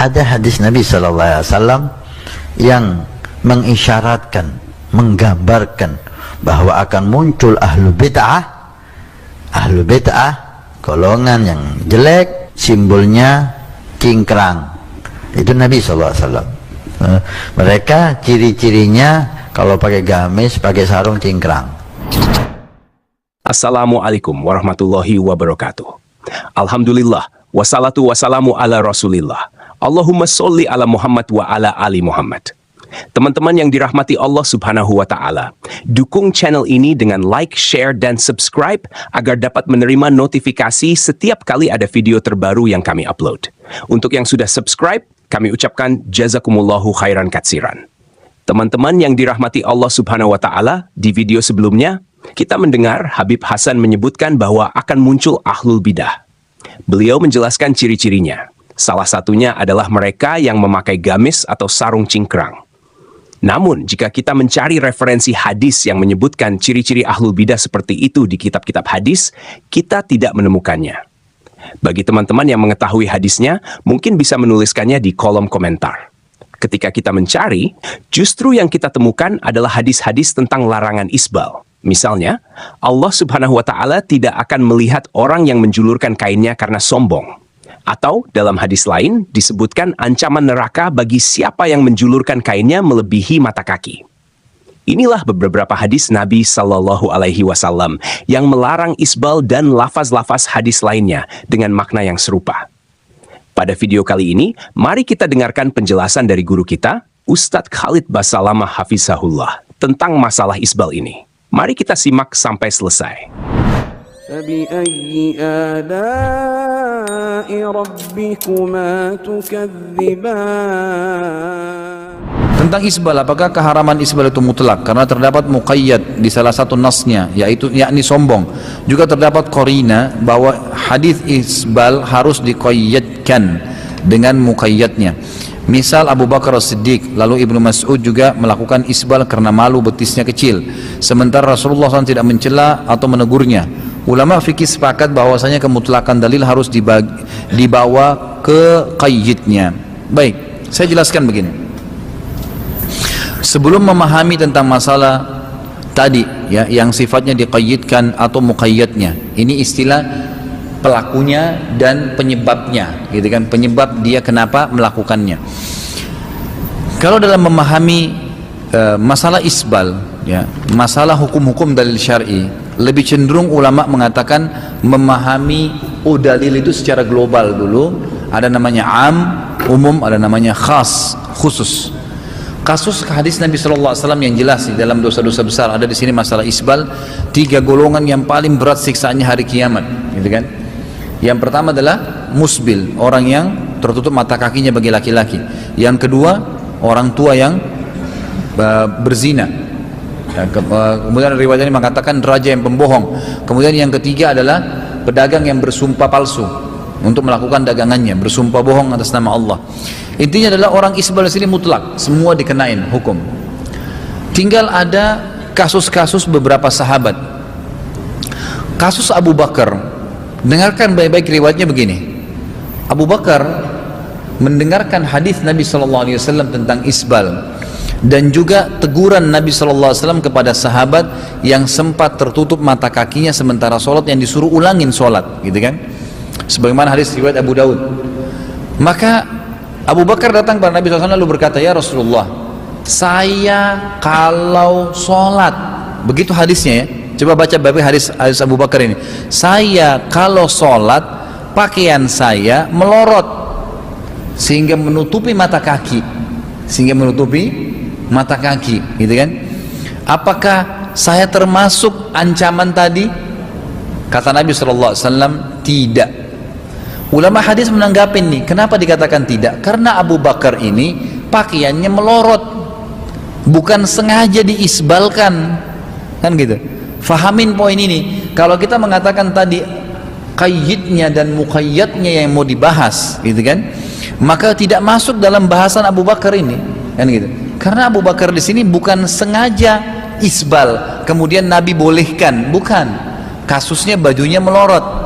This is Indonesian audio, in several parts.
ada hadis Nabi SAW yang mengisyaratkan, menggambarkan bahwa akan muncul ahlu bid'ah, golongan yang jelek, simbolnya cingkrang. Itu Nabi SAW. Mereka ciri-cirinya kalau pakai gamis, pakai sarung, cingkrang. Assalamualaikum warahmatullahi wabarakatuh. Alhamdulillah, wassalatu wassalamu ala rasulillah. Allahumma sholli ala Muhammad wa ala ali Muhammad. Teman-teman yang dirahmati Allah Subhanahu wa Ta'ala, dukung channel ini dengan like, share, dan subscribe agar dapat menerima notifikasi setiap kali ada video terbaru yang kami upload. Untuk yang sudah subscribe, kami ucapkan jazakumullahu khairan katsiran. Teman-teman yang dirahmati Allah Subhanahu wa Ta'ala, di video sebelumnya, kita mendengar Habib Hasan menyebutkan bahwa akan muncul ahlul bidah. Beliau menjelaskan ciri-cirinya. Salah satunya adalah mereka yang memakai gamis atau sarung cingkrang. Namun, jika kita mencari referensi hadis yang menyebutkan ciri-ciri ahlul bidah seperti itu di kitab-kitab hadis, kita tidak menemukannya. Bagi teman-teman yang mengetahui hadisnya, mungkin bisa menuliskannya di kolom komentar. Ketika kita mencari, justru yang kita temukan adalah hadis-hadis tentang larangan isbal. Misalnya, Allah Subhanahu wa Ta'ala tidak akan melihat orang yang menjulurkan kainnya karena sombong. Atau dalam hadis lain disebutkan ancaman neraka bagi siapa yang menjulurkan kainnya melebihi mata kaki. Inilah beberapa hadis Nabi Sallallahu Alaihi Wasallam yang melarang isbal dan lafaz-lafaz hadis lainnya dengan makna yang serupa. Pada video kali ini, mari kita dengarkan penjelasan dari guru kita, Ustadz Khalid Basalamah Hafizahullah, tentang masalah isbal ini. Mari kita simak sampai selesai. فَبِأَيِّ آلَاءِ رَبِّكُمَا تُكَذِّبَانِ. Tentang isbal, apakah keharaman isbal itu mutlak? Karena terdapat muqayyad di salah satu nasnya, yaitu yakni sombong. Juga terdapat qarina bahwa hadis isbal harus diqayyadkan dengan muqayyadnya. Misal Abu Bakar As-Siddiq, lalu Ibnu Mas'ud juga melakukan isbal karena malu betisnya kecil. Sementara Rasulullah SAW tidak mencela atau menegurnya. Ulama fikih sepakat bahwasanya kemutlakan dalil harus dibawa ke qayyidnya. Baik, saya jelaskan begini. Sebelum memahami tentang masalah tadi ya, yang sifatnya diqayyidkan atau muqayyadnya, ini istilah pelakunya dan penyebabnya, gitu kan? Penyebab dia kenapa melakukannya. Kalau dalam memahami masalah isbal, ya, masalah hukum-hukum dalil syar'i, lebih cenderung ulama mengatakan memahami dalil itu secara global dulu. Ada namanya am, umum, ada namanya khas, khusus. Kasus hadis Nabi SAW yang jelas di dalam dosa-dosa besar ada di sini masalah isbal. 3 golongan yang paling berat siksaannya hari kiamat, gitu kan? Yang pertama adalah musbil, orang yang tertutup mata kakinya bagi laki-laki. Yang kedua, orang tua yang berzina. Kemudian riwayat ini mengatakan raja yang pembohong. Kemudian yang ketiga adalah pedagang yang bersumpah palsu untuk melakukan dagangannya, bersumpah bohong atas nama Allah. Intinya adalah orang isbal di sini mutlak, semua dikenain hukum. Tinggal ada kasus-kasus beberapa sahabat. Kasus Abu Bakar, dengarkan baik-baik riwayatnya begini. Abu Bakar mendengarkan hadis Nabi SAW tentang isbal dan juga teguran Nabi SAW kepada sahabat yang sempat tertutup mata kakinya sementara sholat, yang disuruh ulangin sholat, gitu kan? Sebagaimana hadis riwayat Abu Daud. Maka Abu Bakar datang kepada Nabi SAW lalu berkata, "Ya Rasulullah, saya kalau sholat," begitu hadisnya ya. Coba baca baik hadis Abu Bakar ini. "Saya kalau sholat pakaian saya melorot sehingga menutupi mata kaki, gitu kan? Apakah saya termasuk ancaman tadi?" Kata Nabi SAW, "Tidak." Ulama hadis menanggapi nih, kenapa dikatakan tidak? Karena Abu Bakar ini pakaiannya melorot, bukan sengaja diisbalkan, kan gitu. Fahamin poin ini. Kalau kita mengatakan tadi qayyidnya dan muqayyadnya yang mau dibahas, gitu kan, maka tidak masuk dalam bahasan Abu Bakar ini, kan gitu. Karena Abu Bakar di sini bukan sengaja isbal, kemudian Nabi bolehkan, bukan. Kasusnya bajunya melorot.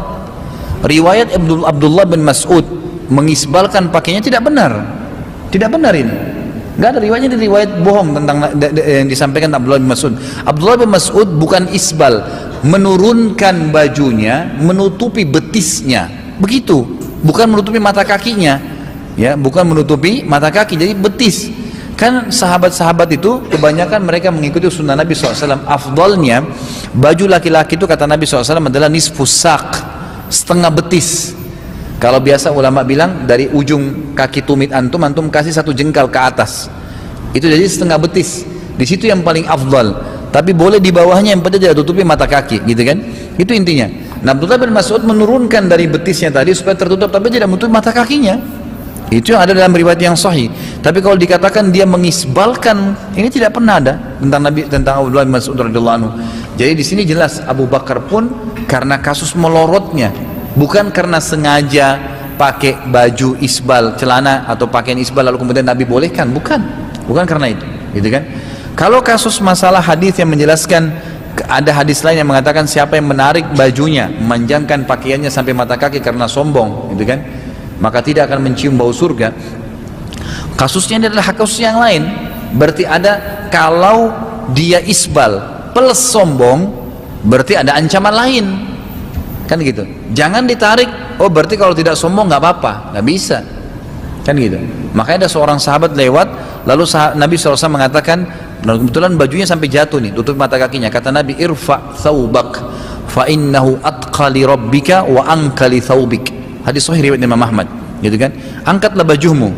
Riwayat Abdullah bin Mas'ud mengisbalkan pakaiannya tidak benar. Tidak benar ini. Nggak ada riwayatnya, di riwayat bohong tentang yang disampaikan Abdullah bin Mas'ud. Abdullah bin Mas'ud bukan isbal, menurunkan bajunya, menutupi betisnya. Begitu, bukan menutupi mata kakinya. Ya, bukan menutupi mata kaki, jadi betis. Kan sahabat-sahabat itu kebanyakan mereka mengikuti sunnah Nabi SAW. Afdalnya baju laki-laki itu kata Nabi SAW adalah nisfus saq, setengah betis. Kalau biasa ulama bilang dari ujung kaki tumit antum kasih 1 jengkal ke atas, itu jadi setengah betis. Di situ yang paling afdal. Tapi boleh di bawahnya yang penting tidak tutupi mata kaki, gitu kan? Itu intinya. Nah, Abdullah bin Mas'ud menurunkan dari betisnya tadi supaya tertutup tapi tidak menutupi mata kakinya. Itu yang ada dalam riwayat yang sahih. Tapi kalau dikatakan dia mengisbalkan, ini tidak pernah ada tentang Abdullah bin Mas'ud radhiyallahu anhu. Jadi di sini jelas Abu Bakar pun karena kasus melorotnya, bukan karena sengaja pakai baju isbal, celana atau pakaian isbal lalu kemudian Nabi bolehkan, bukan karena itu, gitu kan? Kalau kasus masalah hadis yang menjelaskan, ada hadis lain yang mengatakan siapa yang menarik bajunya, memanjangkan pakaiannya sampai mata kaki karena sombong, gitu kan? Maka tidak akan mencium bau surga. Kasusnya ini adalah kasus yang lain. Berarti ada, kalau dia isbal plus sombong, berarti ada ancaman lain, kan gitu. Jangan ditarik, oh berarti kalau tidak sombong nggak apa-apa, nggak bisa, kan gitu. Makanya ada seorang sahabat lewat, lalu Nabi SAW mengatakan, kebetulan bajunya sampai jatuh nih, tutup mata kakinya. Kata Nabi, irfa thawbak fa innahu atqa li rabbika wa anka li thawbik. Hadis sahih riwayat Imam Ahmad, gitu kan? Angkatlah bajumu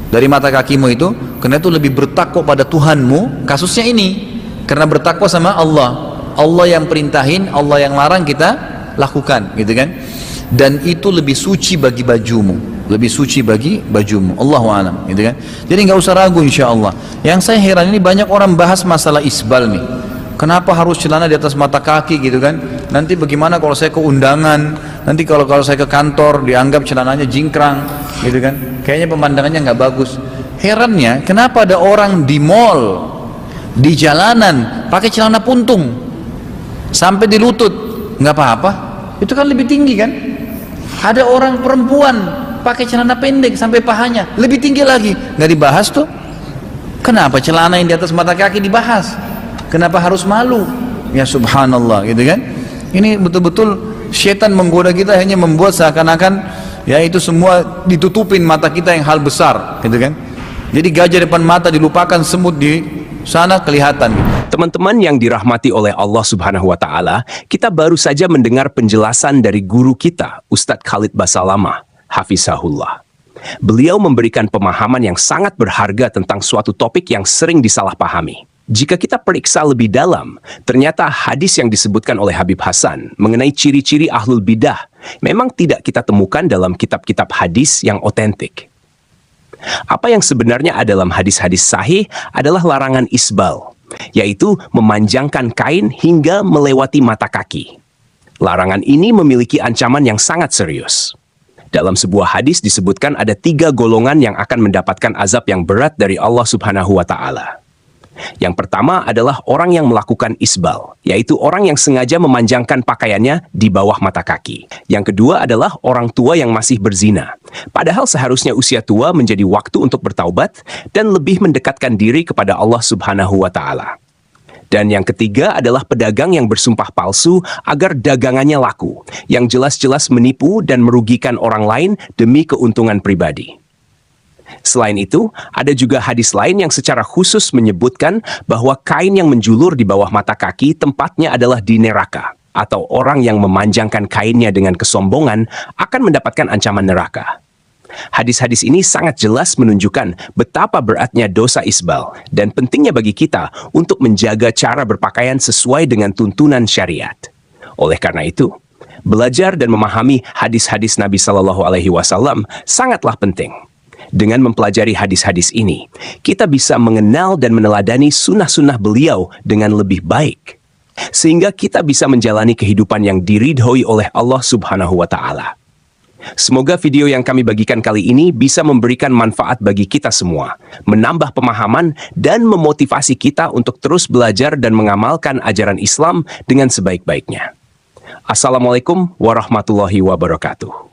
dari mata kakimu itu, karena itu lebih bertakwa pada Tuhanmu. Kasusnya ini karena bertakwa sama Allah. Allah yang perintahin, Allah yang larang kita lakukan, gitu kan? Dan itu lebih suci bagi bajumu, lebih suci bagi bajumu. Allahu a'lam, gitu kan? Jadi nggak usah ragu, insya Allah. Yang saya heran ini banyak orang bahas masalah isbal nih. Kenapa harus celana di atas mata kaki, gitu kan? Nanti bagaimana kalau saya ke undangan? Nanti kalau saya ke kantor dianggap celananya jingkrang, gitu kan? Kayaknya pemandangannya nggak bagus. Herannya, kenapa ada orang di mall, di jalanan pakai celana puntung sampai di lutut, nggak apa-apa? Itu kan lebih tinggi kan? Ada orang perempuan pakai celana pendek sampai pahanya, lebih tinggi lagi, nggak dibahas tuh. Kenapa celana yang di atas mata kaki dibahas? Kenapa harus malu? Ya subhanallah, gitu kan? Ini betul-betul syaitan menggoda kita, hanya membuat seakan-akan ya itu semua ditutupin mata kita yang hal besar, gitu kan? Jadi gajah depan mata dilupakan, semut di sana kelihatan. Teman-teman yang dirahmati oleh Allah Subhanahu wa Ta'ala, kita baru saja mendengar penjelasan dari guru kita, Ustadz Khalid Basalamah, Hafizahullah. Beliau memberikan pemahaman yang sangat berharga tentang suatu topik yang sering disalahpahami. Jika kita periksa lebih dalam, ternyata hadis yang disebutkan oleh Habib Hasan mengenai ciri-ciri ahlul bidah memang tidak kita temukan dalam kitab-kitab hadis yang otentik. Apa yang sebenarnya ada dalam hadis-hadis sahih adalah larangan isbal, yaitu memanjangkan kain hingga melewati mata kaki. Larangan ini memiliki ancaman yang sangat serius. Dalam sebuah hadis disebutkan ada 3 golongan yang akan mendapatkan azab yang berat dari Allah Subhanahu wa Ta'ala. Yang pertama adalah orang yang melakukan isbal, yaitu orang yang sengaja memanjangkan pakaiannya di bawah mata kaki. Yang kedua adalah orang tua yang masih berzina, padahal seharusnya usia tua menjadi waktu untuk bertaubat dan lebih mendekatkan diri kepada Allah Subhanahu wa Ta'ala. Dan yang ketiga adalah pedagang yang bersumpah palsu agar dagangannya laku, yang jelas-jelas menipu dan merugikan orang lain demi keuntungan pribadi. Selain itu, ada juga hadis lain yang secara khusus menyebutkan bahwa kain yang menjulur di bawah mata kaki tempatnya adalah di neraka, atau orang yang memanjangkan kainnya dengan kesombongan akan mendapatkan ancaman neraka. Hadis-hadis ini sangat jelas menunjukkan betapa beratnya dosa isbal dan pentingnya bagi kita untuk menjaga cara berpakaian sesuai dengan tuntunan syariat. Oleh karena itu, belajar dan memahami hadis-hadis Nabi Shallallahu Alaihi Wasallam sangatlah penting. Dengan mempelajari hadis-hadis ini, kita bisa mengenal dan meneladani sunnah-sunnah beliau dengan lebih baik, sehingga kita bisa menjalani kehidupan yang diridhoi oleh Allah Subhanahu wa Ta'ala. Semoga video yang kami bagikan kali ini bisa memberikan manfaat bagi kita semua, menambah pemahaman dan memotivasi kita untuk terus belajar dan mengamalkan ajaran Islam dengan sebaik-baiknya. Assalamualaikum warahmatullahi wabarakatuh.